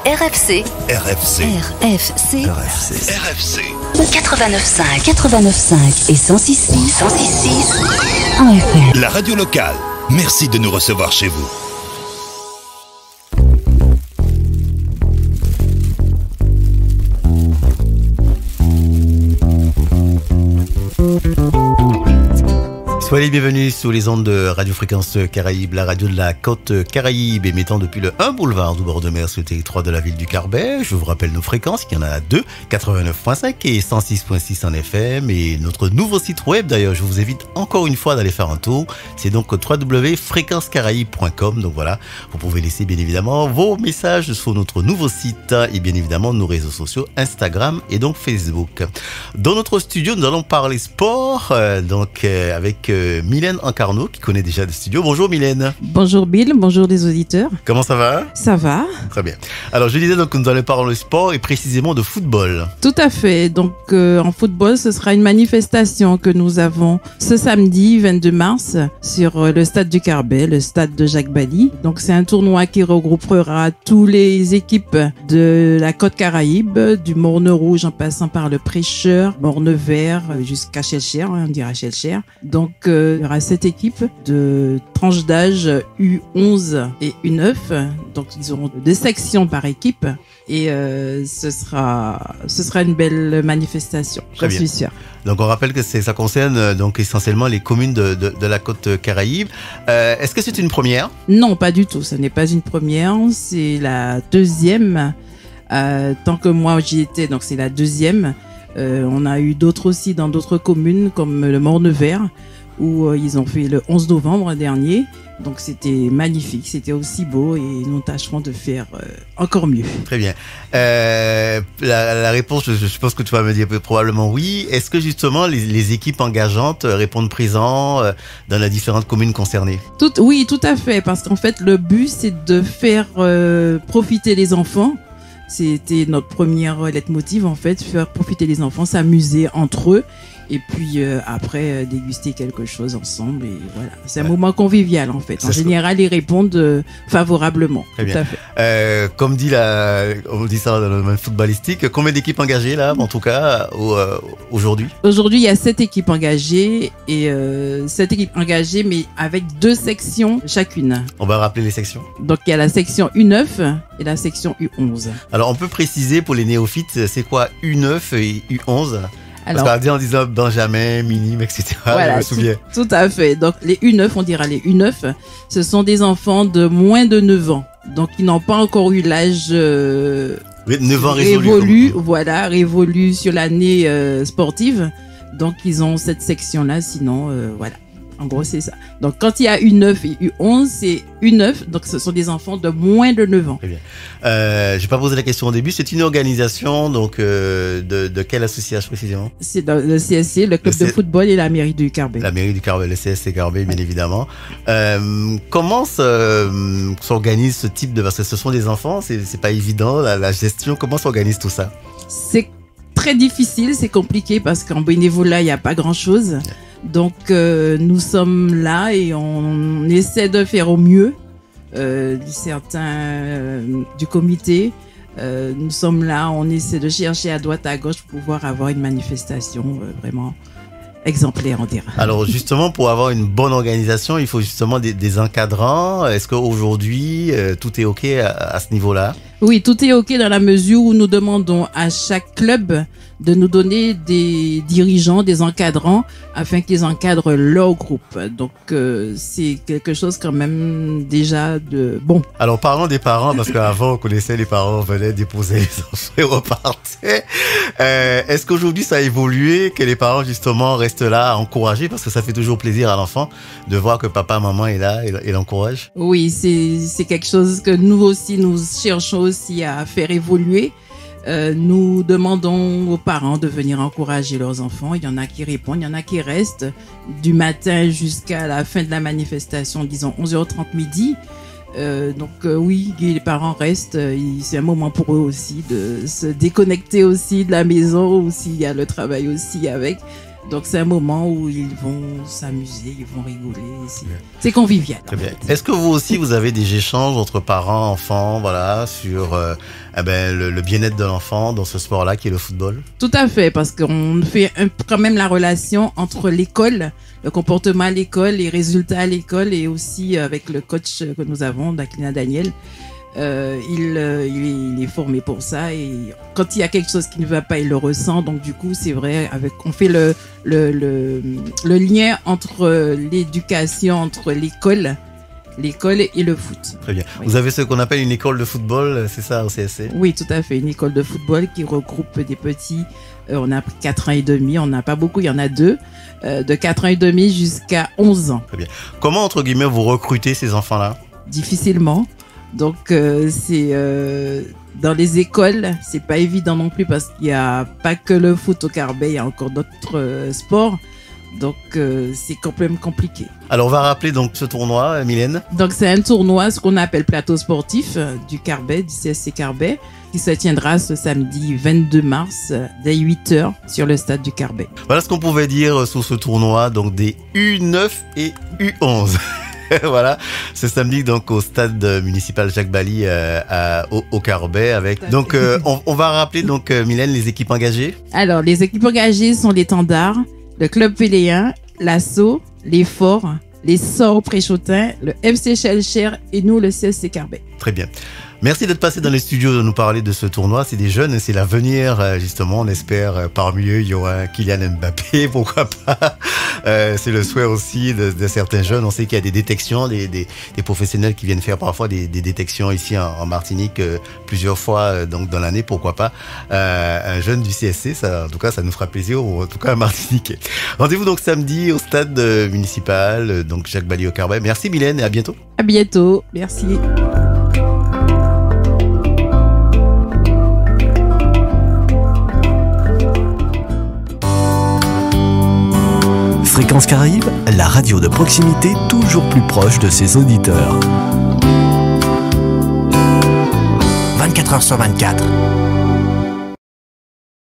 RFC. RFC. RFC. RFC. RFC. 89.5 et 106.6 en FM. La radio locale. Merci de nous recevoir chez vous. Soyez les bienvenus sur les ondes de Radio Fréquence Caraïbe, la radio de la côte Caraïbe, émettant depuis le 1 boulevard du bord de mer sur le territoire de la ville du Carbet. Je vous rappelle nos fréquences, il y en a deux, 89.5 et 106.6 en FM. Et notre nouveau site web, d'ailleurs, je vous invite encore une fois d'aller faire un tour. C'est donc www.fréquencecaraïbe.com. Donc voilà, vous pouvez laisser bien évidemment vos messages sur notre nouveau site et bien évidemment nos réseaux sociaux, Instagram et donc Facebook. Dans notre studio, nous allons parler sport, avec Mylène Ancarno qui connaît déjà le studio. Bonjour Mylène. Bonjour Bill, bonjour les auditeurs. Comment ça va? Ça va. Très bien. Alors je disais donc que nous allons parler de sport et précisément de football. Tout à fait. Donc en football, ce sera une manifestation que nous avons ce samedi 22 mars sur le stade du Carbet, le stade de Jacques Bali. Donc c'est un tournoi qui regroupera toutes les équipes de la côte Caraïbe, du Morne-Rouge en passant par le Prêcheur, Morne-Vert jusqu'à Chelcher, on dira Chelcher. Donc il y aura 7 équipes de tranches d'âge U11 et U9. Donc ils auront 2 sections par équipe et ce sera une belle manifestation, je suis sûre. Donc on rappelle que ça concerne donc essentiellement les communes de la côte Caraïbe. Est-ce que c'est une première? Non, pas du tout. Ce n'est pas une première. C'est la deuxième. Tant que moi j'y étais, donc c'est la deuxième. On a eu d'autres aussi dans d'autres communes comme le Morne-Vert où ils ont fait le 11 novembre dernier. Donc c'était magnifique, c'était aussi beau et nous tâcherons de faire encore mieux. Très bien. La réponse, je pense que tu vas me dire probablement oui. Est-ce que justement les équipes engageantes répondent présent dans les différentes communes concernées? Oui, tout à fait, parce qu'en fait le but c'est de faire profiter les enfants. C'était notre première leitmotiv en fait, faire profiter les enfants, s'amuser entre eux et puis après déguster quelque chose ensemble et voilà. C'est un moment convivial en fait. En général, ils répondent favorablement. Très bien. Comme dit on dit ça dans le domaine footballistique, combien d'équipes engagées là en tout cas aujourd'hui? Aujourd'hui, il y a 7 équipes engagées et 7 équipes engagées mais avec 2 sections chacune. On va rappeler les sections. Donc il y a la section U9 et la section U11. Alors on peut préciser pour les néophytes, c'est quoi U9 et U11? Parce qu'on a dit en disant Benjamin, minime, etc. Voilà, je me souviens. Tout à fait. Donc les U9, on dira les U9, ce sont des enfants de moins de 9 ans. Donc ils n'ont pas encore eu l'âge 9 ans révolu. Voilà, révolu sur l'année sportive. Donc ils ont cette section-là, sinon voilà. En gros, c'est ça. Donc, quand il y a U9 et U11, c'est U9. Donc, ce sont des enfants de moins de 9 ans. Très bien. Je vais pas poser la question au début. C'est une organisation, donc, de quelle association précisément? C'est le CSC, le club de football et la mairie du Carbet. La mairie du Carbet, le CSC Carbet, bien évidemment. Comment s'organise ce type parce que ce sont des enfants, c'est pas évident, la gestion. Comment s'organise tout ça? C'est très difficile, c'est compliqué parce qu'en bénévolat, il n'y a pas grand-chose. Donc nous sommes là et on essaie de faire au mieux. Certains du comité, nous sommes là, on essaie de chercher à droite à gauche pour pouvoir avoir une manifestation vraiment exemplaire, on dirait. Alors justement, pour avoir une bonne organisation, il faut justement des encadrants. Est-ce qu'aujourd'hui, tout est OK à ce niveau-là? Oui, tout est OK dans la mesure où nous demandons à chaque club de nous donner des dirigeants, des encadrants, afin qu'ils encadrent leur groupe. Donc, c'est quelque chose quand même déjà de bon. Alors, parlons des parents, parce qu'avant, on connaissait les parents venaient déposer les enfants et repartaient. Est-ce qu'aujourd'hui, ça a évolué, que les parents, justement, restent là à encourager, parce que ça fait toujours plaisir à l'enfant de voir que papa, maman est là et l'encourage? Oui, c'est quelque chose que nous aussi, nous cherchons aussi à faire évoluer. Nous demandons aux parents de venir encourager leurs enfants. Il y en a qui répondent, il y en a qui restent du matin jusqu'à la fin de la manifestation, disons 11h30 midi. Oui, les parents restent. C'est un moment pour eux aussi de se déconnecter aussi de la maison, aussi il y a le travail aussi avec. Donc c'est un moment où ils vont s'amuser, ils vont rigoler. C'est convivial. Très bien. Est-ce que vous aussi, vous avez des échanges entre parents, enfants, voilà, sur le bien-être de l'enfant dans ce sport-là qui est le football? Tout à fait, parce qu'on fait quand même la relation entre l'école, le comportement à l'école, les résultats à l'école et aussi avec le coach que nous avons, Daklina Daniel. Il est formé pour ça et quand il y a quelque chose qui ne va pas, il le ressent. Donc du coup, c'est vrai, on fait le lien entre l'éducation, entre l'école et le foot. Très bien. Oui. Vous avez ce qu'on appelle une école de football, c'est ça au CSC? Oui, tout à fait. Une école de football qui regroupe des petits. On a 4 ans et demi, on n'a pas beaucoup, il y en a 2. De 4 ans et demi jusqu'à 11 ans. Très bien. Comment, entre guillemets, vous recrutez ces enfants-là? Difficilement. Donc c'est dans les écoles, c'est pas évident non plus parce qu'il y a pas que le foot au Carbet, il y a encore d'autres sports. Donc c'est quand même compliqué. Alors on va rappeler donc ce tournoi, Mylène. Donc c'est un tournoi, ce qu'on appelle plateau sportif du Carbet, du CSC Carbet, qui se tiendra ce samedi 22 mars dès 8h sur le stade du Carbet. Voilà ce qu'on pouvait dire sur ce tournoi, donc des U9 et U11. Voilà, ce samedi donc au stade municipal Jacques Bali au Carbet avec. Donc on va rappeler donc Mylène les équipes engagées. Alors les équipes engagées sont l'Étendard, le Club Péléen, l'Assaut, les Forts, les Sorts Préchotin, le FC Chelcher et nous le CSC Carbet. Très bien. Merci d'être passé dans les studios de nous parler de ce tournoi. C'est des jeunes, c'est l'avenir, justement. On espère parmi eux, il y aura Kylian Mbappé, pourquoi pas. C'est le souhait aussi de certains jeunes. On sait qu'il y a des détections, des professionnels qui viennent faire parfois des détections ici en Martinique plusieurs fois donc dans l'année, pourquoi pas. Un jeune du CSC, ça, en tout cas, ça nous fera plaisir, ou en tout cas un Martiniquais. Rendez-vous donc samedi au stade municipal, donc Jacques Bali au Carbet. Merci Mylène et à bientôt. À bientôt, merci. Fréquence Caraïbes, la radio de proximité toujours plus proche de ses auditeurs. 24h sur 24.